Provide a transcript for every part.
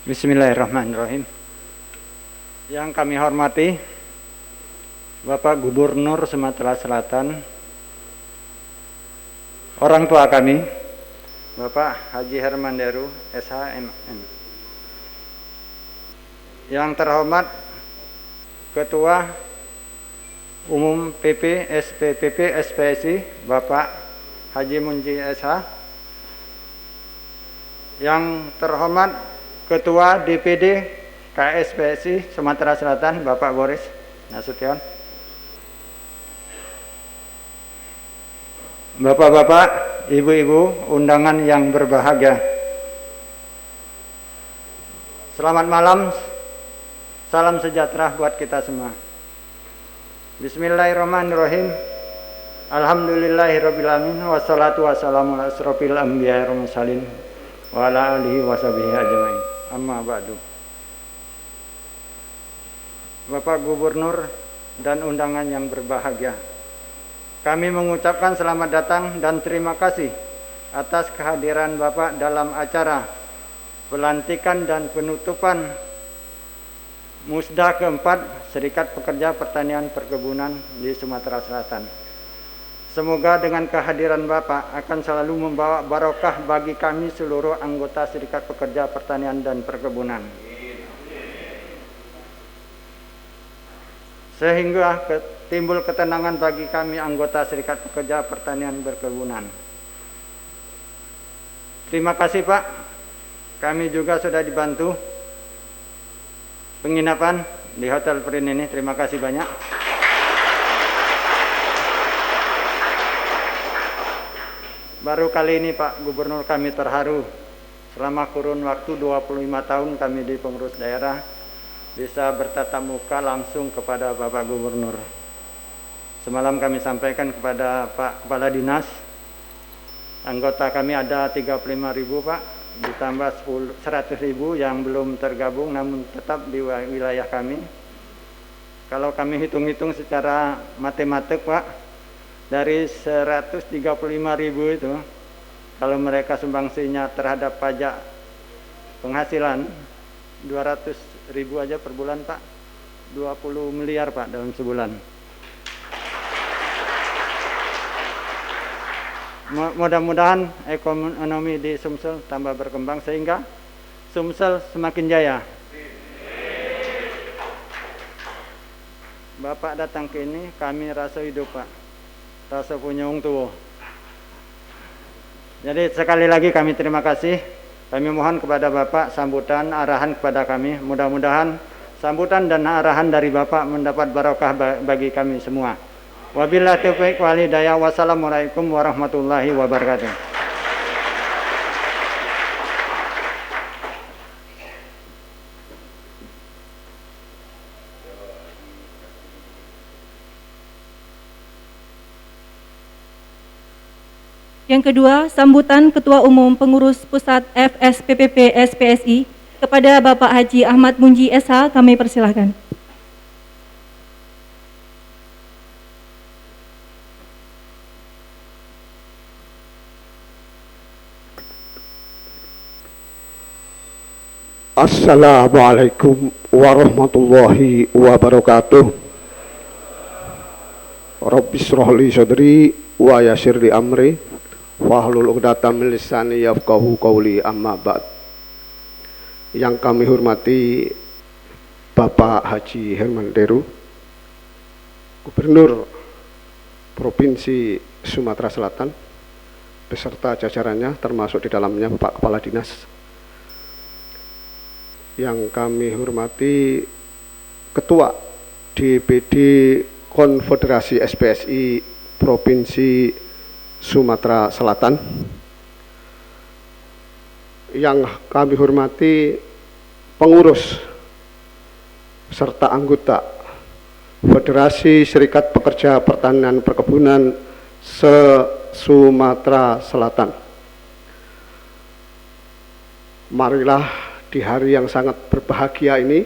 Bismillahirrahmanirrahim. Yang kami hormati Bapak Gubernur Sumatera Selatan, orang tua kami Bapak Haji Herman Deru SHMM. Yang terhormat Ketua Umum PP SPPP SPSI Bapak Haji Munji SH. Yang terhormat Ketua DPD KSPSI Sumatera Selatan Bapak Boris Nasution. Bapak-bapak, ibu-ibu, undangan yang berbahagia. Selamat malam, salam sejahtera buat kita semua. Bismillahirrahmanirrahim. Alhamdulillahirrabbilalamin. Wassalatu wassalamu ala asrofil anbiya'i wal mursalin wa ala alihi wa sahbihi ajmain. Amma ba'du. Bapak Gubernur dan undangan yang berbahagia, kami mengucapkan selamat datang dan terima kasih atas kehadiran Bapak dalam acara pelantikan dan penutupan Musda keempat Serikat Pekerja Pertanian Perkebunan di Sumatera Selatan. Semoga dengan kehadiran Bapak akan selalu membawa barokah bagi kami seluruh anggota Serikat Pekerja Pertanian dan Perkebunan, sehingga timbul ketenangan bagi kami anggota Serikat Pekerja Pertanian Perkebunan. Terima kasih Pak, kami juga sudah dibantu penginapan di Hotel Prin ini. Terima kasih banyak. Baru kali ini Pak Gubernur kami terharu, selama kurun waktu 25 tahun kami di pengurus daerah bisa bertatap muka langsung kepada Bapak Gubernur. Semalam kami sampaikan kepada Pak Kepala Dinas, anggota kami ada 35.000 Pak, ditambah 100.000 yang belum tergabung namun tetap di wilayah kami. Kalau kami hitung-hitung secara matematik Pak, dari 135.000 itu, kalau mereka sumbangsinya terhadap pajak penghasilan 200.000 aja per bulan Pak, 20 miliar Pak dalam sebulan. Mudah-mudahan ekonomi di Sumsel tambah berkembang sehingga Sumsel semakin jaya. Bapak datang ke ini, kami rasa hidup Pak, rasa punya wong tua. Jadi sekali lagi kami terima kasih. Kami mohon kepada Bapak sambutan, arahan kepada kami. Mudah-mudahan sambutan dan arahan dari Bapak mendapat barokah bagi kami semua. Wabillahi taufiq wal hidayah. Wassalamualaikum warahmatullahi wabarakatuh. Yang kedua, sambutan Ketua Umum Pengurus Pusat FSPPP SPSI kepada Bapak Haji Ahmad Munji SH, kami persilahkan. Assalamualaikum warahmatullahi wabarakatuh. Rabbi shrah li sadri wa yassir li amri wahlul 'uqdatam min lisani yafqahu qawli, amma ba'd. Yang kami hormati Bapak Haji Herman Deru, Gubernur Provinsi Sumatera Selatan beserta jajarannya, termasuk di dalamnya Bapak Kepala Dinas. Yang kami hormati Ketua DPD Konfederasi SPSI Provinsi Sumatera Selatan. Yang kami hormati pengurus serta anggota Federasi Serikat Pekerja Pertanian Perkebunan se-Sumatera Selatan. Marilah di hari yang sangat berbahagia ini,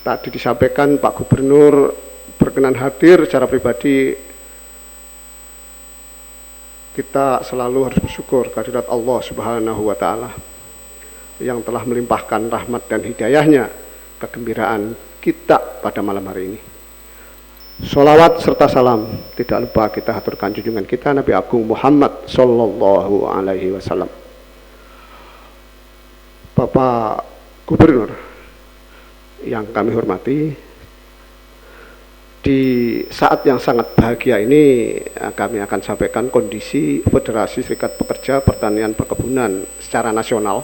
tadi disampaikan Pak Gubernur berkenan hadir secara pribadi. Kita selalu harus bersyukur kehadirat Allah Subhanahu wa Ta'ala. yang telah melimpahkan rahmat dan hidayahnya kegembiraan kita pada malam hari ini. Sholawat serta salam tidak lupa kita haturkan junjungan kita Nabi Agung Muhammad Sallallahu Alaihi Wasallam. Bapak Gubernur yang kami hormati, di saat yang sangat bahagia ini kami akan sampaikan kondisi Federasi Serikat Pekerja Pertanian Perkebunan secara nasional.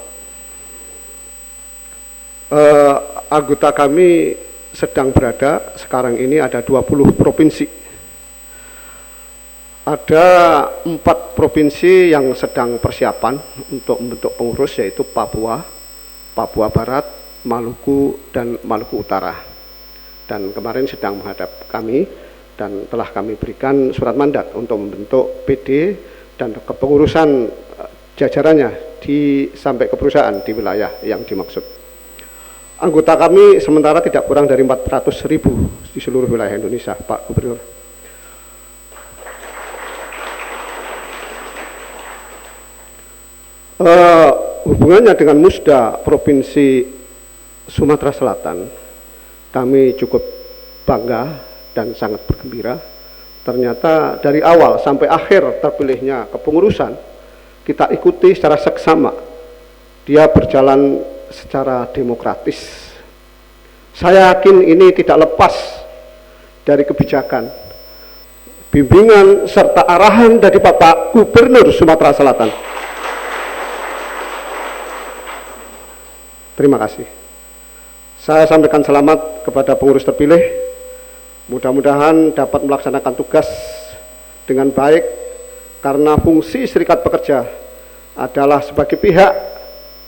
Anggota kami sedang berada sekarang ini ada 20 provinsi. Ada 4 provinsi yang sedang persiapan untuk membentuk pengurus, yaitu Papua, Papua Barat, Maluku, dan Maluku Utara. Dan kemarin sedang menghadap kami dan telah kami berikan surat mandat untuk membentuk PD dan kepengurusan jajarannya sampai ke perusahaan di wilayah yang dimaksud. Anggota kami sementara tidak kurang dari 400.000 di seluruh wilayah Indonesia, Pak Gubernur. Hubungannya dengan Musda Provinsi Sumatera Selatan, kami cukup bangga dan sangat bergembira. Ternyata dari awal sampai akhir terpilihnya kepengurusan, kita ikuti secara seksama. Dia berjalan secara demokratis. Saya yakin ini tidak lepas dari kebijakan, bimbingan serta arahan dari Bapak Gubernur Sumatera Selatan. Terima kasih. Saya sampaikan selamat kepada pengurus terpilih. Mudah-mudahan dapat melaksanakan tugas dengan baik, karena fungsi serikat pekerja adalah sebagai pihak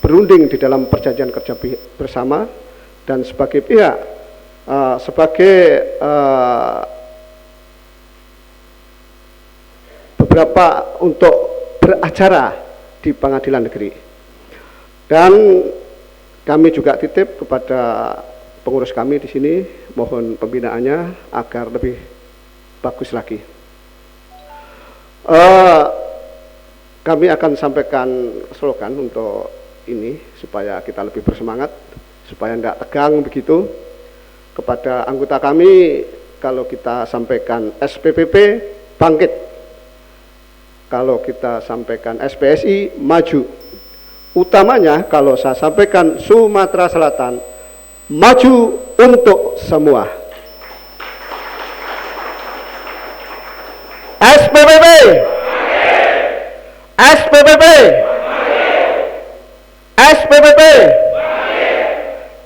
berunding di dalam perjanjian kerja bersama dan sebagai pihak beberapa untuk beracara di pengadilan negeri. Dan kami juga titip kepada pengurus kami di sini, mohon pembinaannya agar lebih bagus lagi. Kami akan sampaikan slogan untuk ini supaya kita lebih bersemangat, supaya tidak tegang begitu. Kepada anggota kami, kalau kita sampaikan SPPP bangkit, kalau kita sampaikan SPSI maju. Utamanya kalau saya sampaikan Sumatera Selatan maju untuk semua. SPPP, SPPP, SPPP,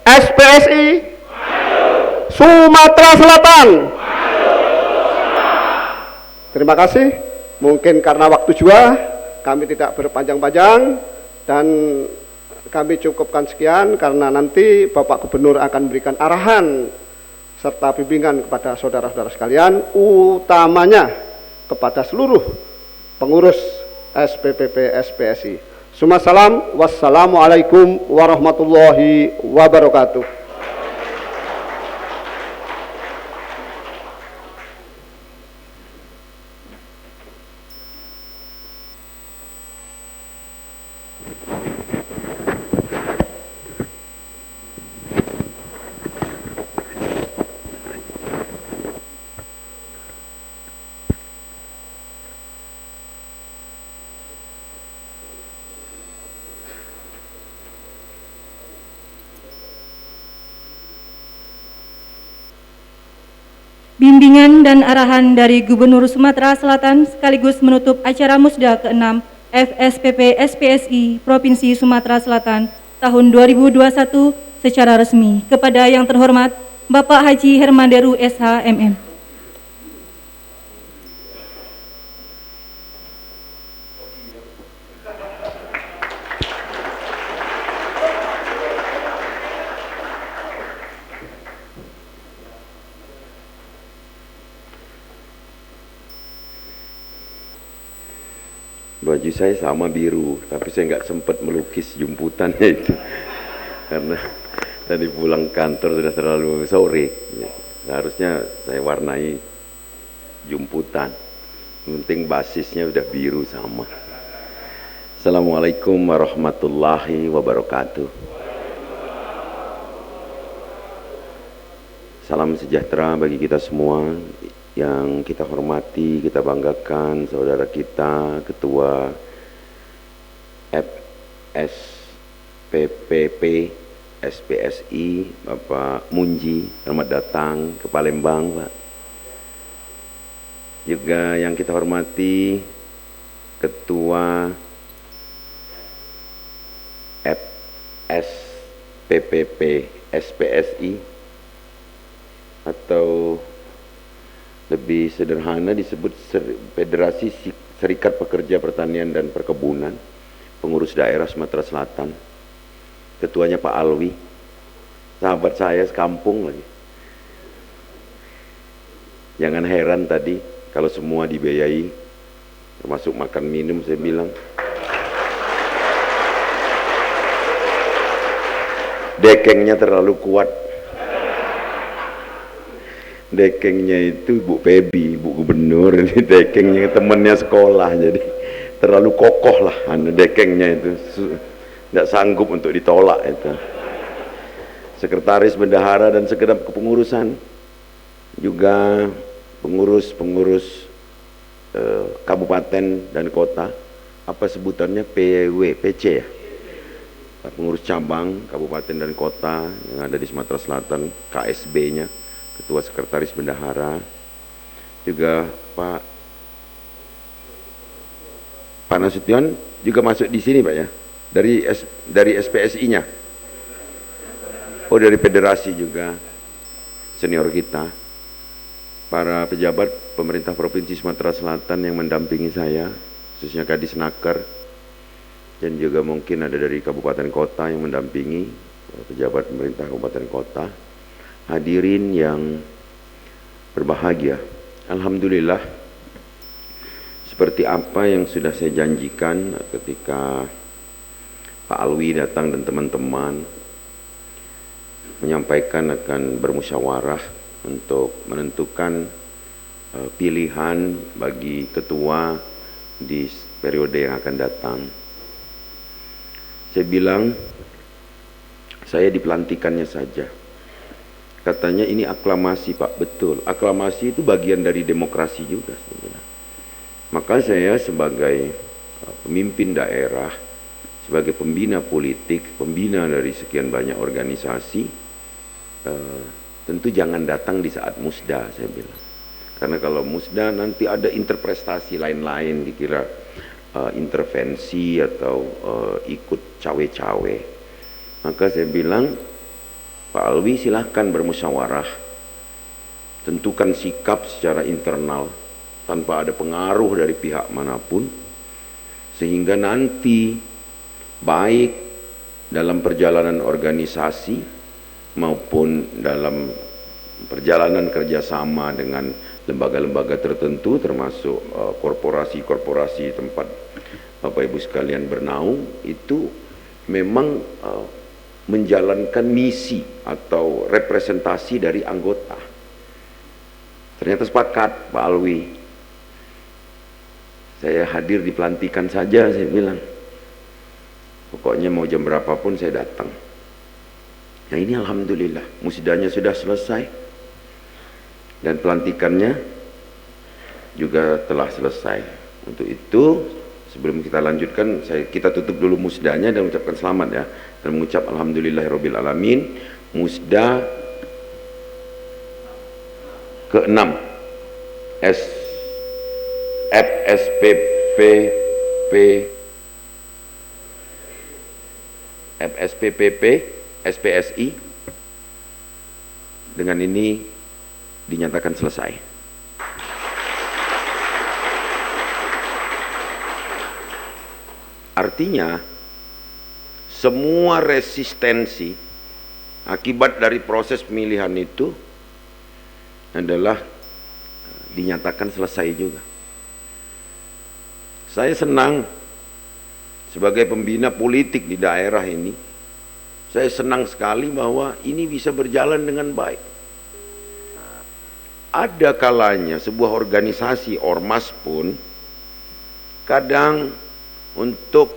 SPSI, Sumatera Selatan. Terima kasih. Mungkin karena waktu juga kami tidak berpanjang-panjang dan kami cukupkan sekian, karena nanti Bapak Gubernur akan memberikan arahan serta bimbingan kepada saudara-saudara sekalian, utamanya kepada seluruh pengurus SPPP SPSI. Wassalamualaikum warahmatullahi wabarakatuh. Bimbingan dan arahan dari Gubernur Sumatera Selatan sekaligus menutup acara Musda ke-6 FSPP SPSI Provinsi Sumatera Selatan tahun 2021 secara resmi. Kepada yang terhormat Bapak Haji Hermanderu SH MM. Baju saya sama biru, tapi saya nggak sempat melukis jumputannya itu karena tadi pulang kantor sudah terlalu sore. Seharusnya saya warnai jumputan, penting basisnya udah biru sama. Assalamualaikum warahmatullahi wabarakatuh. Salam sejahtera bagi kita semua. Yang kita hormati, kita banggakan saudara kita, Ketua FSPPP SPSI, Bapak Munji, selamat datang ke Palembang, Pak. Juga yang kita hormati, Ketua FSPPP SPSI, atau lebih sederhana disebut Federasi Serikat Pekerja Pertanian dan Perkebunan, pengurus daerah Sumatera Selatan. Ketuanya Pak Alwi, sahabat saya sekampung lagi. Jangan heran tadi kalau semua dibiayai, termasuk makan minum, saya bilang dekengnya terlalu kuat. Dekengnya itu Bu Pebi, Bu Gubernur, ini dekengnya temennya sekolah, jadi terlalu kokoh lah dekengnya itu, tidak sanggup untuk ditolak itu. Sekretaris bendahara dan segenap kepengurusan, juga pengurus kabupaten dan kota, apa sebutannya, PC ya, pengurus cabang kabupaten dan kota yang ada di Sumatera Selatan, KSB-nya, Ketua Sekretaris Bendahara, juga Pak Nasution juga masuk di sini, Pak ya, dari SPSI-nya. Oh, dari federasi juga, senior kita, para pejabat pemerintah Provinsi Sumatera Selatan yang mendampingi saya, khususnya Kadisnaker, dan juga mungkin ada dari kabupaten kota yang mendampingi, pejabat pemerintah kabupaten kota. Hadirin yang berbahagia, alhamdulillah, seperti apa yang sudah saya janjikan ketika Pak Alwi datang dan teman-teman menyampaikan akan bermusyawarah untuk menentukan pilihan bagi ketua di periode yang akan datang. Saya bilang, saya dipelantikannya saja. Katanya ini aklamasi, Pak. Betul, aklamasi itu bagian dari demokrasi juga. Maka saya sebagai pemimpin daerah, sebagai pembina politik, pembina dari sekian banyak organisasi, tentu jangan datang di saat musda, saya bilang. Karena kalau musda nanti ada interpretasi lain-lain, dikira intervensi atau ikut cawe-cawe. Maka saya bilang, Pak Alwi silahkan bermusyawarah, tentukan sikap secara internal tanpa ada pengaruh dari pihak manapun, sehingga nanti baik dalam perjalanan organisasi maupun dalam perjalanan kerjasama dengan lembaga-lembaga tertentu, termasuk korporasi-korporasi tempat Bapak Ibu sekalian bernaung, itu memang menjalankan misi atau representasi dari anggota. Ternyata sepakat Pak Alwi, saya hadir di pelantikan saja, saya bilang, pokoknya mau jam berapapun saya datang. Nah ini alhamdulillah musdanya sudah selesai dan pelantikannya juga telah selesai. Untuk itu sebelum kita lanjutkan, kita tutup dulu musdanya dan ucapkan selamat ya, dan mengucap alhamdulillahirabbil alamin. Musda ke-6 FSPPP SPSI dengan ini dinyatakan selesai. Artinya semua resistensi akibat dari proses pemilihan itu adalah dinyatakan selesai juga. Saya senang sebagai pembina politik di daerah ini, saya senang sekali bahwa ini bisa berjalan dengan baik. Ada kalanya sebuah organisasi ormas pun kadang untuk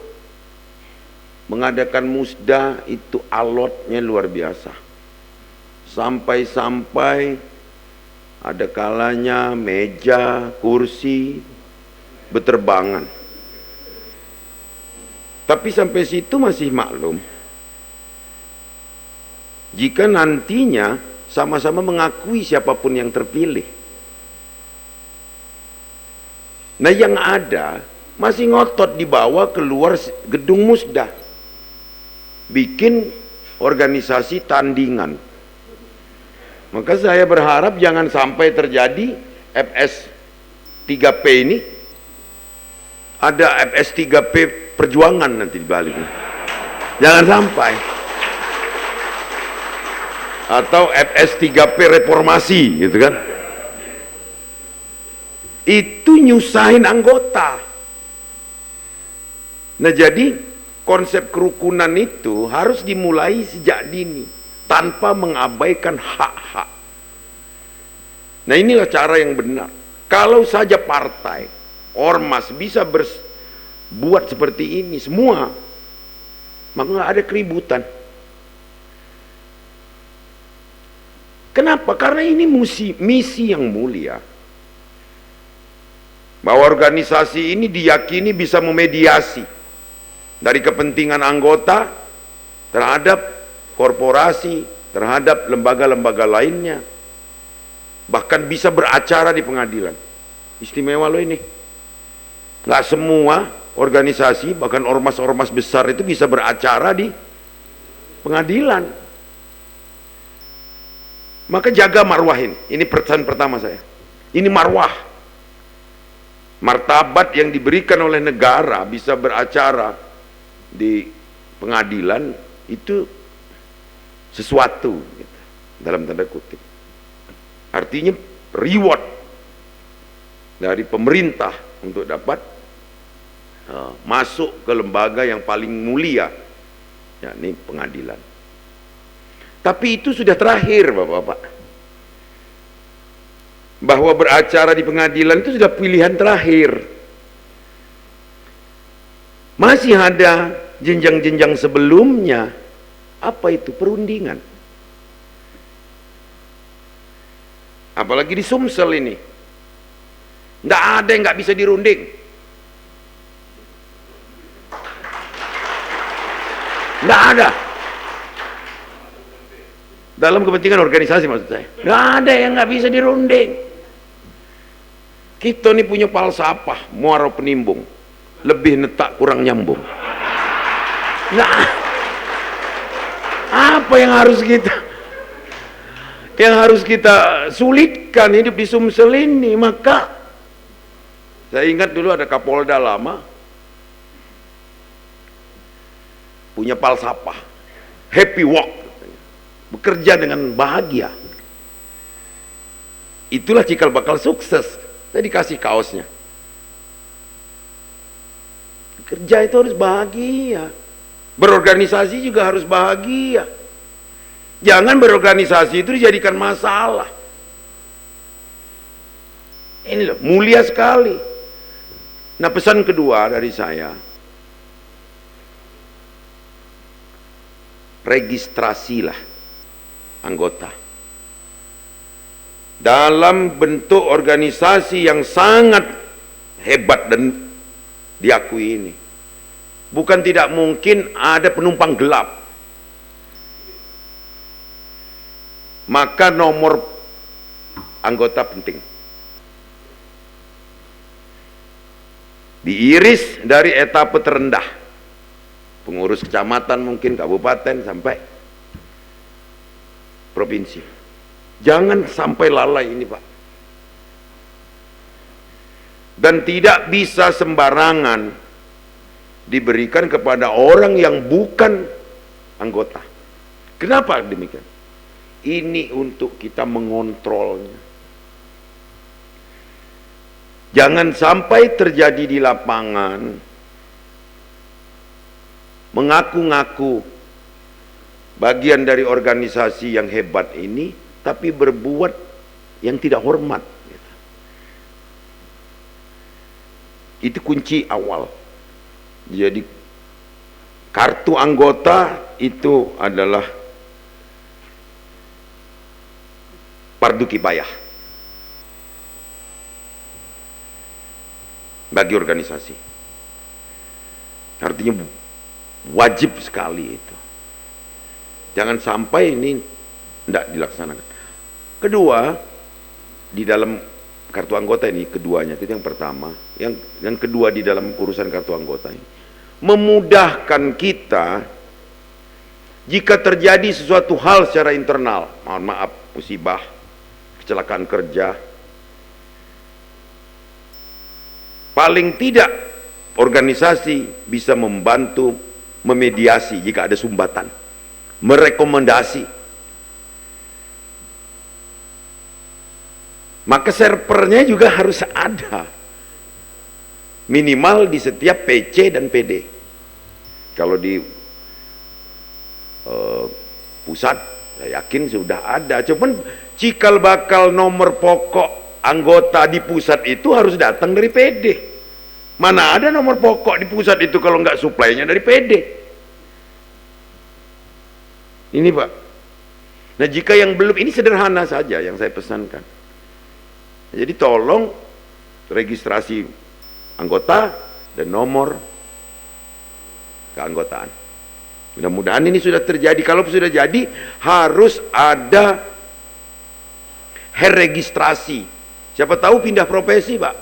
mengadakan musda itu alotnya luar biasa. Sampai-sampai ada kalanya meja, kursi berterbangan. Tapi sampai situ masih maklum. Jika nantinya sama-sama mengakui siapapun yang terpilih. Nah, yang ada masih ngotot dibawa keluar gedung musda, bikin organisasi tandingan. Maka saya berharap jangan sampai terjadi FS 3P ini, ada FS 3P perjuangan nanti di balik. Jangan sampai. Atau FS 3P reformasi gitu kan. Itu nyusahin anggota. Nah, jadi konsep kerukunan itu harus dimulai sejak dini tanpa mengabaikan hak-hak. Nah, inilah cara yang benar. Kalau saja partai, ormas bisa buat seperti ini semua, maka nggak ada keributan. Kenapa? Karena ini misi yang mulia. Bahwa organisasi ini diyakini bisa memediasi dari kepentingan anggota terhadap korporasi, terhadap lembaga-lembaga lainnya. Bahkan bisa beracara di pengadilan. Istimewa loh ini. Nggak semua organisasi, bahkan ormas-ormas besar itu bisa beracara di pengadilan. Maka jaga marwah ini. Ini pesan pertama saya. Ini marwah. Martabat yang diberikan oleh negara bisa beracara di pengadilan itu sesuatu gitu, dalam tanda kutip. Artinya reward dari pemerintah untuk dapat masuk ke lembaga yang paling mulia, yakni pengadilan. Tapi itu sudah terakhir, Bapak-bapak. Bahwa beracara di pengadilan itu sudah pilihan terakhir. Masih ada jenjang-jenjang sebelumnya. Apa itu? Perundingan. Apalagi di Sumsel ini. Nggak ada yang nggak bisa dirunding. Nggak ada. Dalam kepentingan organisasi maksud saya. Nggak ada yang nggak bisa dirunding. Kita ini punya falsafah muara penimbung, lebih netak kurang nyambung. Nah, apa yang harus kita sulitkan hidup di Sumsel ini? Maka saya ingat dulu ada Kapolda lama punya falsafah happy walk, bekerja dengan bahagia. Itulah cikal bakal sukses. Saya dikasih kaosnya. Kerja itu harus bahagia. Berorganisasi juga harus bahagia. Jangan berorganisasi itu dijadikan masalah. Ini loh, mulia sekali. Nah, pesan kedua dari saya, registrasilah anggota dalam bentuk organisasi yang sangat hebat dan diakui ini. Bukan tidak mungkin ada penumpang gelap. Maka nomor anggota penting. Diiris dari etapa terendah. Pengurus kecamatan, mungkin kabupaten, sampai provinsi. Jangan sampai lalai ini, Pak. Dan tidak bisa sembarangan diberikan kepada orang yang bukan anggota. Kenapa demikian? Ini untuk kita mengontrolnya. Jangan sampai terjadi di lapangan mengaku-ngaku bagian dari organisasi yang hebat ini, tapi berbuat yang tidak hormat. Itu kunci awal. Jadi kartu anggota itu adalah fardu kifayah bagi organisasi. Artinya wajib sekali itu. Jangan sampai ini tidak dilaksanakan. Kedua, di dalam kartu anggota ini, keduanya itu yang pertama, yang kedua di dalam urusan kartu anggota ini, memudahkan kita jika terjadi sesuatu hal secara internal, mohon maaf, musibah, kecelakaan kerja, paling tidak organisasi bisa membantu memediasi jika ada sumbatan, merekomendasi. Maka servernya juga harus ada minimal di setiap PC dan PD. Kalau di pusat saya yakin sudah ada, cuman cikal bakal nomor pokok anggota di pusat itu harus datang dari PD. Mana ada nomor pokok di pusat itu kalau nggak suplainya dari PD. Ini Pak. Nah jika yang belum, ini sederhana saja yang saya pesankan. Jadi tolong registrasi anggota dan nomor keanggotaan. Mudah-mudahan ini sudah terjadi. Kalau sudah jadi, harus ada registrasi. Siapa tahu pindah profesi, Pak.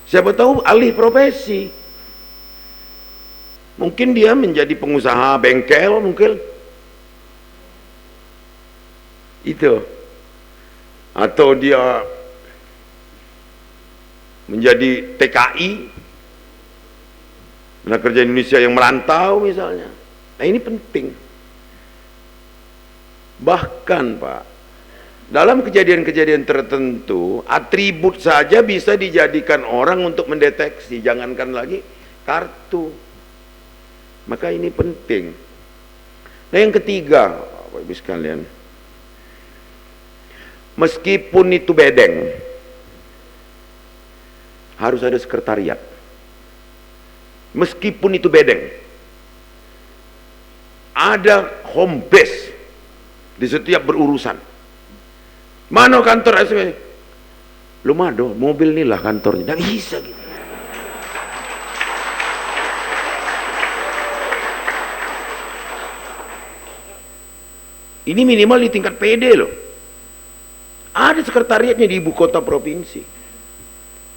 Siapa tahu alih profesi. Mungkin dia menjadi pengusaha bengkel, mungkin. Itu. Atau dia menjadi TKI, tenaga kerja Indonesia yang merantau misalnya. Nah ini penting. Bahkan Pak, dalam kejadian-kejadian tertentu, atribut saja bisa dijadikan orang untuk mendeteksi, jangankan lagi kartu. Maka ini penting. Nah yang ketiga, Bapak Ibu sekalian, meskipun itu bedeng, harus ada sekretariat. Meskipun itu bedeng, ada home base di setiap berurusan. Mana kantor SPSI? Lu mado, mobil inilah kantornya. Nggak bisa gitu. Ini minimal di tingkat PD loh. Ada sekretariatnya di ibu kota provinsi.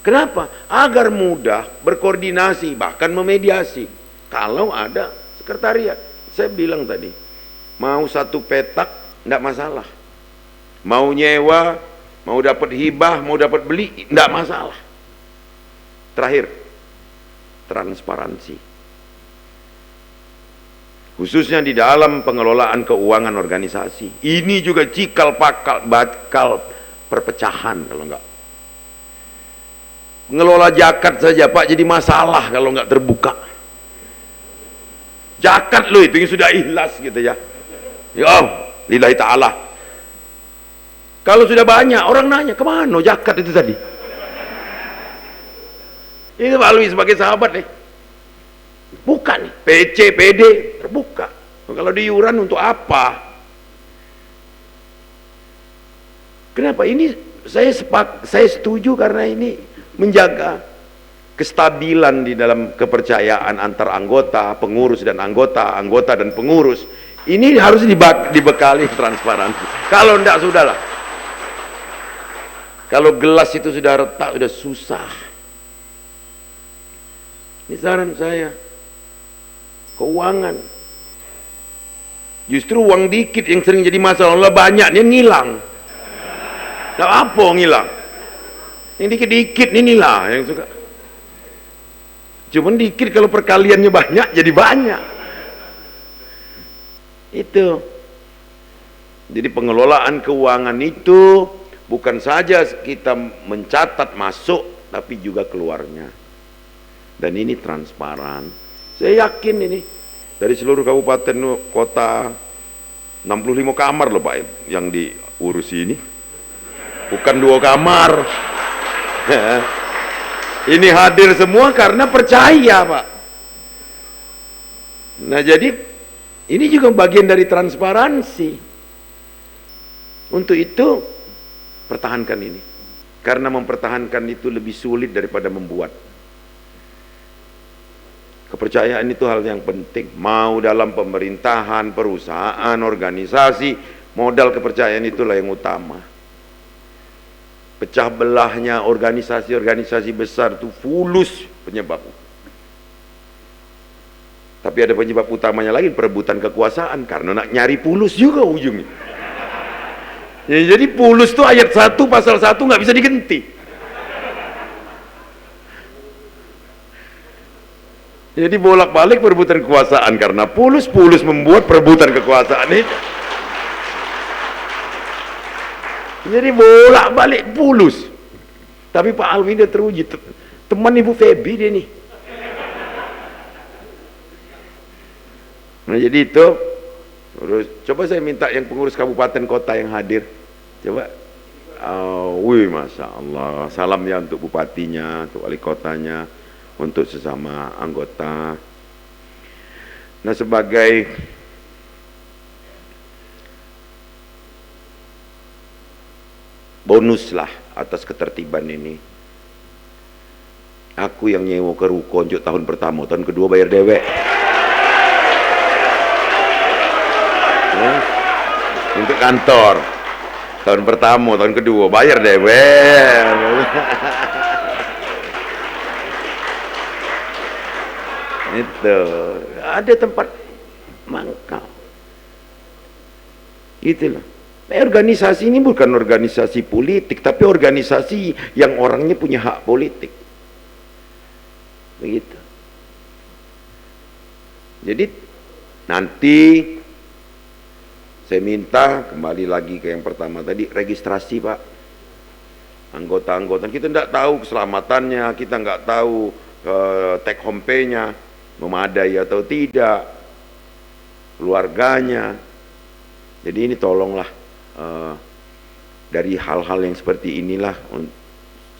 Kenapa? Agar mudah berkoordinasi, bahkan memediasi. Kalau ada sekretariat. Saya bilang tadi, mau satu petak, tidak masalah. Mau nyewa, mau dapat hibah, mau dapat beli, tidak masalah. Terakhir, transparansi. Khususnya di dalam pengelolaan keuangan organisasi. Ini juga cikal bakal perpecahan kalau enggak. Ngelola zakat saja Pak jadi masalah kalau enggak terbuka. Zakat lo itu yang sudah ikhlas gitu ya. Ya lillahi ta'ala. Kalau sudah banyak orang nanya, kemana zakat itu tadi? Ini Pak Alwi sebagai sahabat nih. Buka nih, PC, PD terbuka. Kalau di iuran untuk apa? Kenapa? Ini saya setuju karena ini menjaga kestabilan di dalam kepercayaan antar anggota, pengurus dan anggota, anggota dan pengurus. Ini harus dibekali transparansi. Kalau enggak sudahlah. Kalau gelas itu sudah retak, sudah susah. Ini saran saya. Keuangan. Justru uang dikit yang sering jadi masalah, banyak dia ngilang. Tak apa ngilang. Yang dikit-dikit inilah yang suka. Cuman dikit kalau perkaliannya banyak jadi banyak. Itu. Jadi pengelolaan keuangan itu bukan saja kita mencatat masuk tapi juga keluarnya. Dan ini transparan. Saya yakin ini dari seluruh kabupaten kota 65 kamar loh Pak yang diurus ini. Bukan 2 kamar. Ini hadir semua karena percaya, Pak. Nah, jadi ini juga bagian dari transparansi. Untuk itu pertahankan ini. Karena mempertahankan itu lebih sulit daripada membuat. Kepercayaan itu hal yang penting. Mau dalam pemerintahan, perusahaan, organisasi, modal kepercayaan itulah yang utama. Pecah belahnya organisasi-organisasi besar itu fulus penyebab. Tapi ada penyebab utamanya lagi, perebutan kekuasaan. Karena nak nyari fulus juga ujungnya. Ya, jadi fulus itu ayat 1 pasal 1 nggak bisa diganti. Jadi bolak-balik perebutan kekuasaan karena fulus membuat perebutan kekuasaan itu. Jadi bolak-balik fulus. Tapi Pak Alwi dia teruji, teman Ibu Febi dia nih. Nah, jadi itu coba saya minta yang pengurus kabupaten kota yang hadir. Coba. Wih, Masya Allah. Salam ya untuk bupatinya, untuk wali kotanya, untuk sesama anggota. Nah, sebagai bonus lah atas ketertiban ini, aku yang nyewa ke ruko untuk tahun pertama, tahun kedua bayar dewek. Untuk kantor tahun pertama, tahun kedua bayar dewek. Itu ada tempat mangkal gitu loh. Organisasi ini bukan organisasi politik, tapi organisasi yang orangnya punya hak politik, begitu. Jadi nanti saya minta kembali lagi ke yang pertama tadi, registrasi, Pak. Anggota-anggota kita tidak tahu keselamatannya, kita nggak tahu take home pay-nya memadai atau tidak, keluarganya. Jadi ini tolonglah dari hal-hal yang seperti inilah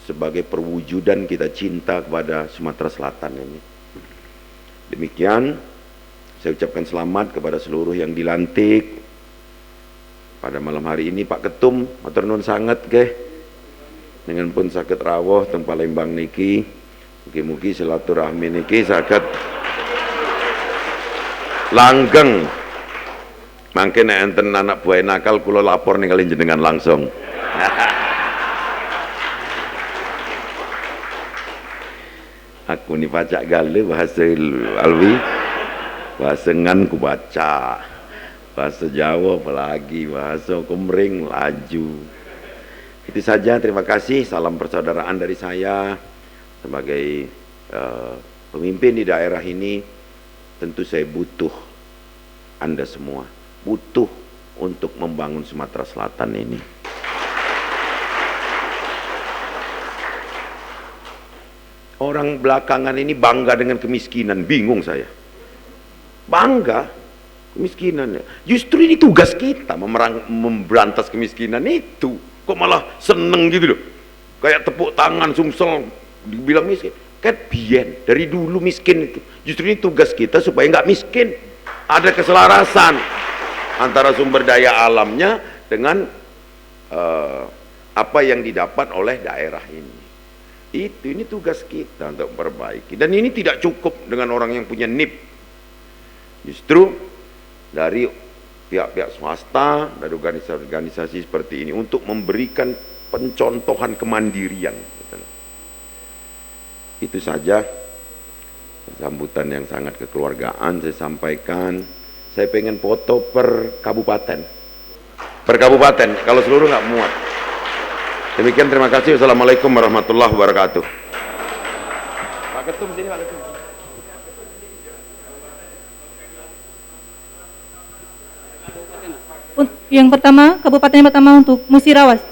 sebagai perwujudan kita cinta kepada Sumatera Selatan ini. Demikian saya ucapkan selamat kepada seluruh yang dilantik pada malam hari ini. Pak Ketum matur nuwun sanget nggih, dengan pun saged rawuh teng Palembang niki, mugi-mugi silaturahmi niki saged langgeng. Mangke nek enten anak buah nakal kula lapor ning kali jenengan langsung. Aku ni pacak gale bahasa Alwi, bahasa ngan ku baca, bahasa Jawa apalagi, bahasa Kumring laju. Itu saja, terima kasih, salam persaudaraan dari saya sebagai pemimpin di daerah ini. Tentu saya butuh Anda semua, butuh untuk membangun Sumatera Selatan ini. Orang belakangan ini bangga dengan kemiskinan, bingung saya. Bangga kemiskinan. Justru ini tugas kita memberantas kemiskinan itu. Kok malah seneng gitu loh. Kayak tepuk tangan sumsel dibilang miskin. Kan biyen dari dulu miskin itu. Justru ini tugas kita supaya nggak miskin. Ada keselarasan antara sumber daya alamnya dengan apa yang didapat oleh daerah ini. Ini tugas kita untuk memperbaiki. Dan ini tidak cukup dengan orang yang punya NIP. Justru dari pihak-pihak swasta, dari organisasi-organisasi seperti ini untuk memberikan pencontohan kemandirian. Itu saja sambutan yang sangat kekeluargaan saya sampaikan. Saya pengen foto per kabupaten. Per kabupaten, kalau seluruh nggak muat. Demikian, terima kasih. Wassalamualaikum warahmatullahi wabarakatuh. Pak Ketum sini, Pak Ketum. Yang pertama, kabupaten yang pertama untuk Musirawas.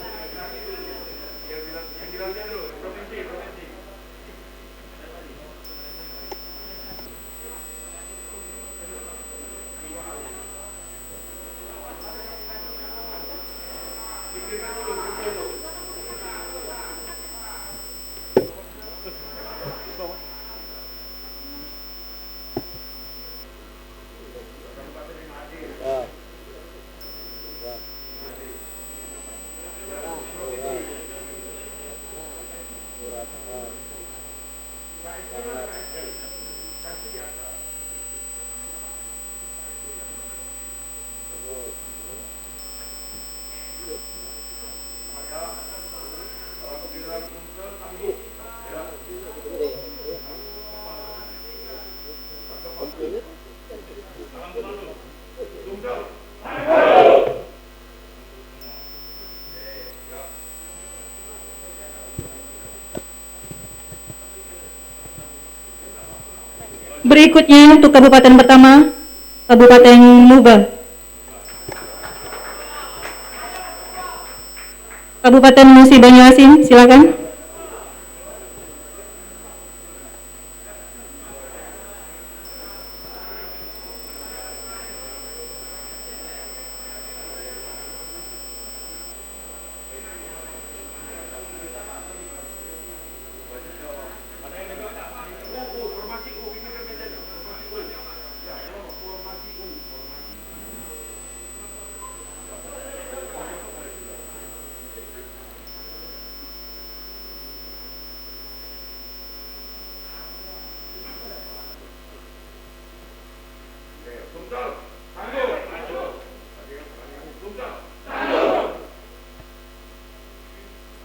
Berikutnya untuk kabupaten pertama, Kabupaten Muba. Kabupaten Musi Banyuasin, silakan.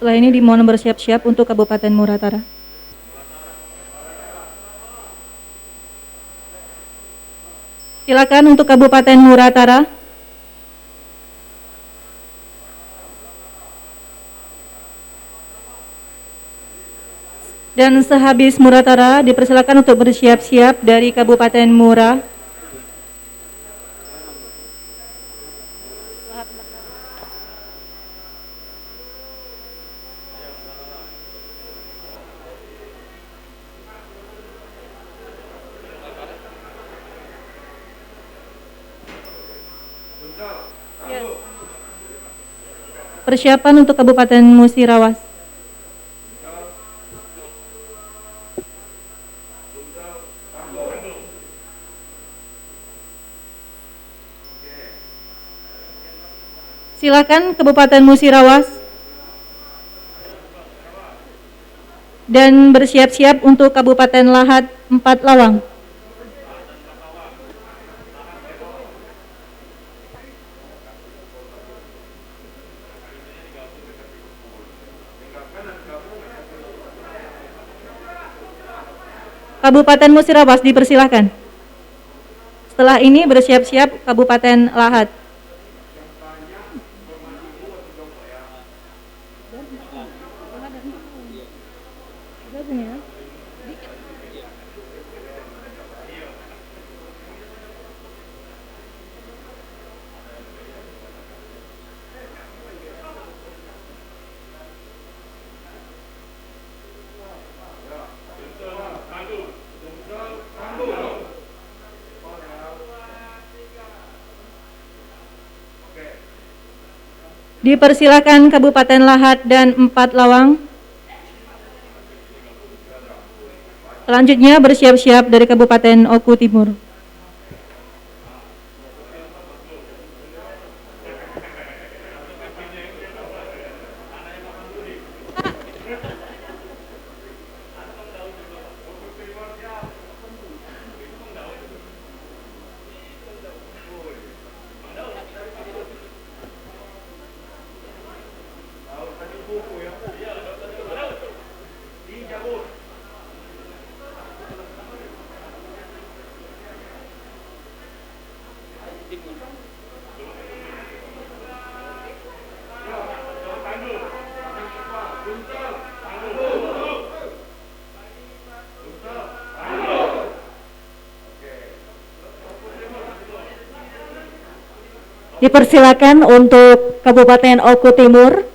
Setelah ini dimohon bersiap-siap untuk Kabupaten Muratara. Silakan untuk Kabupaten Muratara. Dan sehabis Muratara dipersilakan untuk bersiap-siap dari Kabupaten Mura. Persiapan untuk Kabupaten Musirawas. Silakan Kabupaten Musirawas. Dan bersiap-siap untuk Kabupaten Lahat 4 Lawang. Kabupaten Musirawas dipersilahkan. Setelah ini bersiap-siap Kabupaten Lahat. Dipersilakan Kabupaten Lahat dan 4 Lawang. Selanjutnya bersiap-siap dari Kabupaten Oku Timur. Dipersilakan untuk Kabupaten Oku Timur.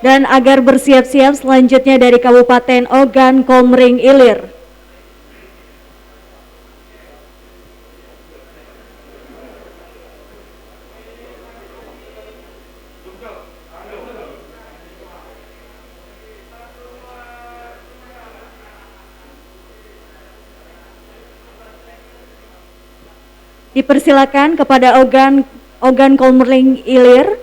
Dan agar bersiap-siap selanjutnya dari Kabupaten Ogan Komering Ilir. Dipersilakan kepada Ogan Komering Ilir.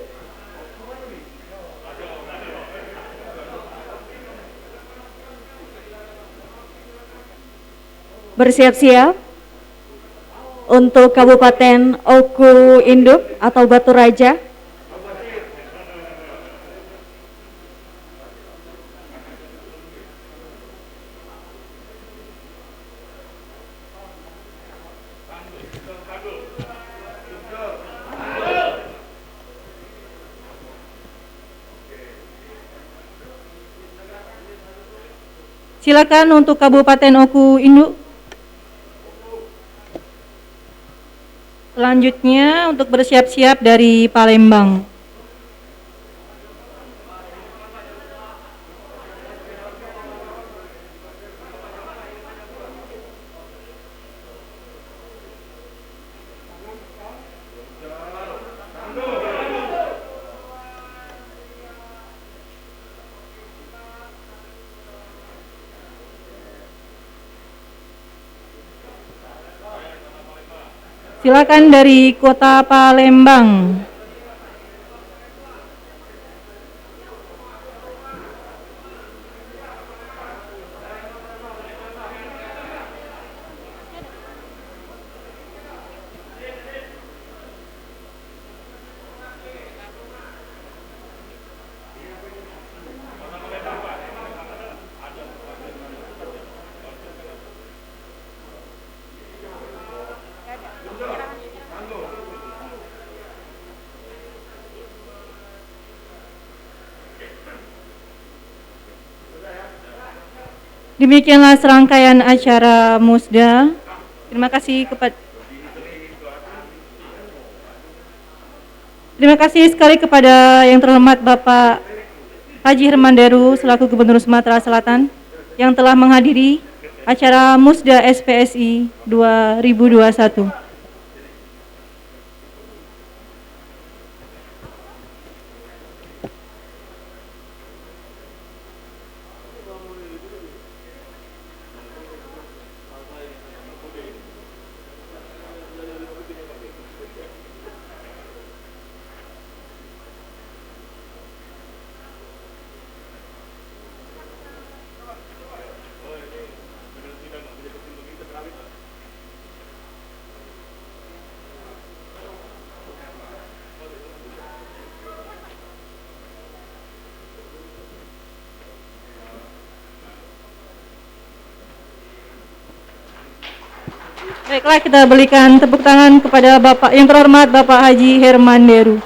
bersiap-siap untuk Kabupaten Oku Induk atau Batu Raja. Silakan untuk Kabupaten Oku Induk. Selanjutnya untuk bersiap-siap dari Palembang. Silakan dari Kota Palembang. Demikianlah serangkaian acara Musda. Terima kasih sekali kepada yang terhormat Bapak Haji Herman Deru selaku Gubernur Sumatera Selatan yang telah menghadiri acara Musda SPSI 2021. Baiklah, kita berikan tepuk tangan kepada Bapak yang terhormat Bapak Haji Herman Deru.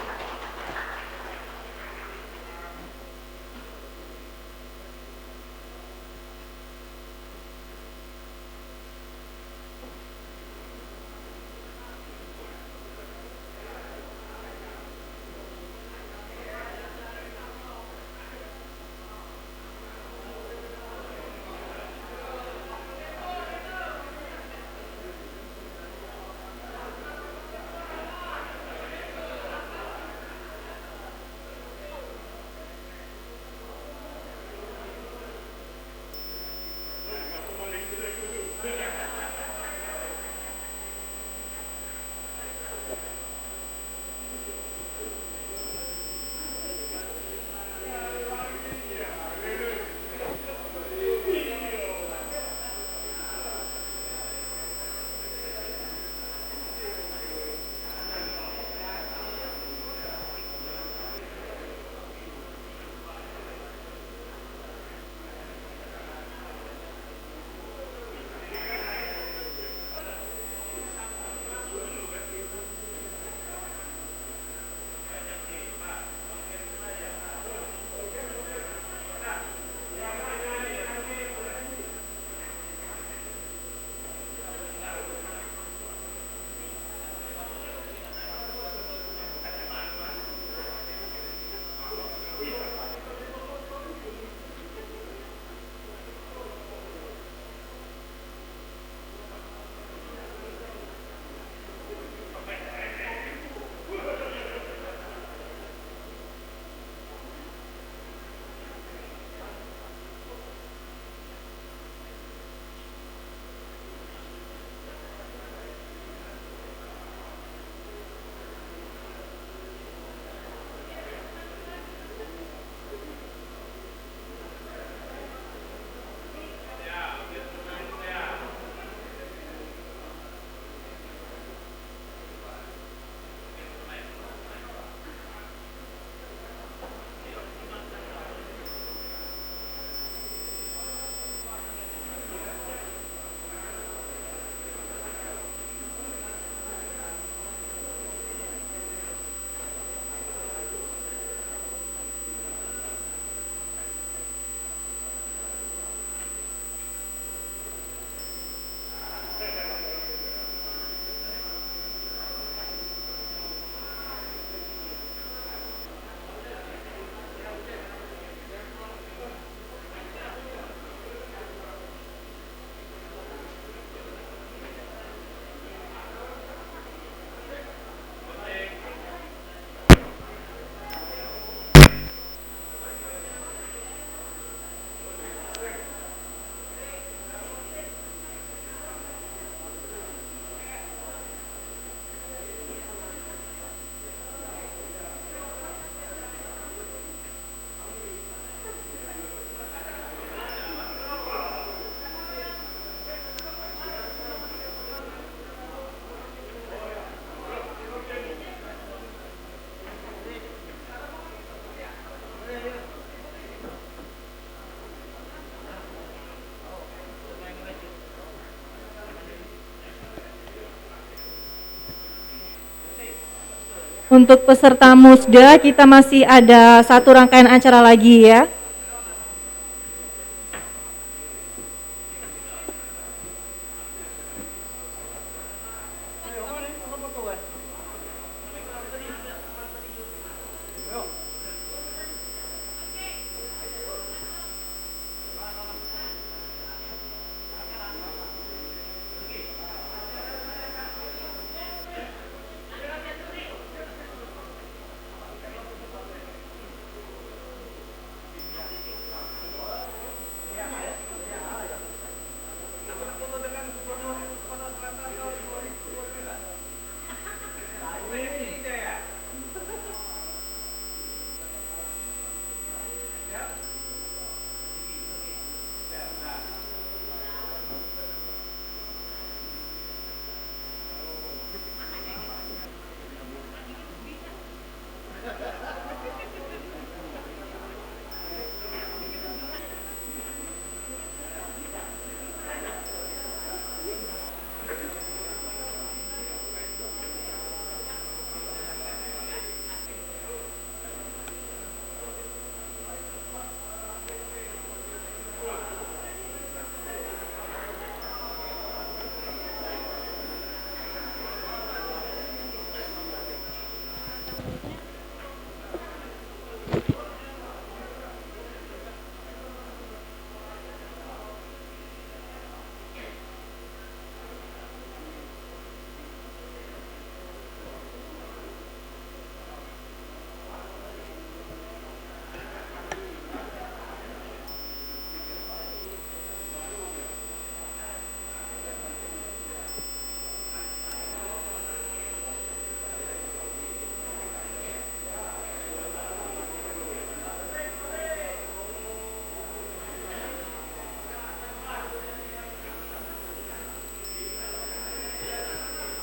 Untuk peserta musda kita masih ada satu rangkaian acara lagi ya.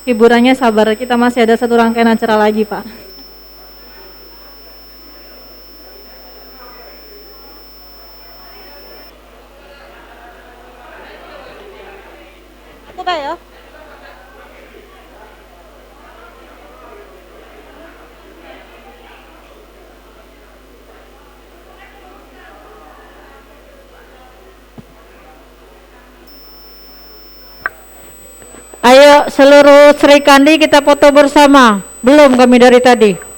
Hiburannya sabar, kita masih ada satu rangkaian acara lagi, Pak. Aku Pak ya. Ayo seluruh Sri Kandi kita foto bersama. Belum kami dari tadi.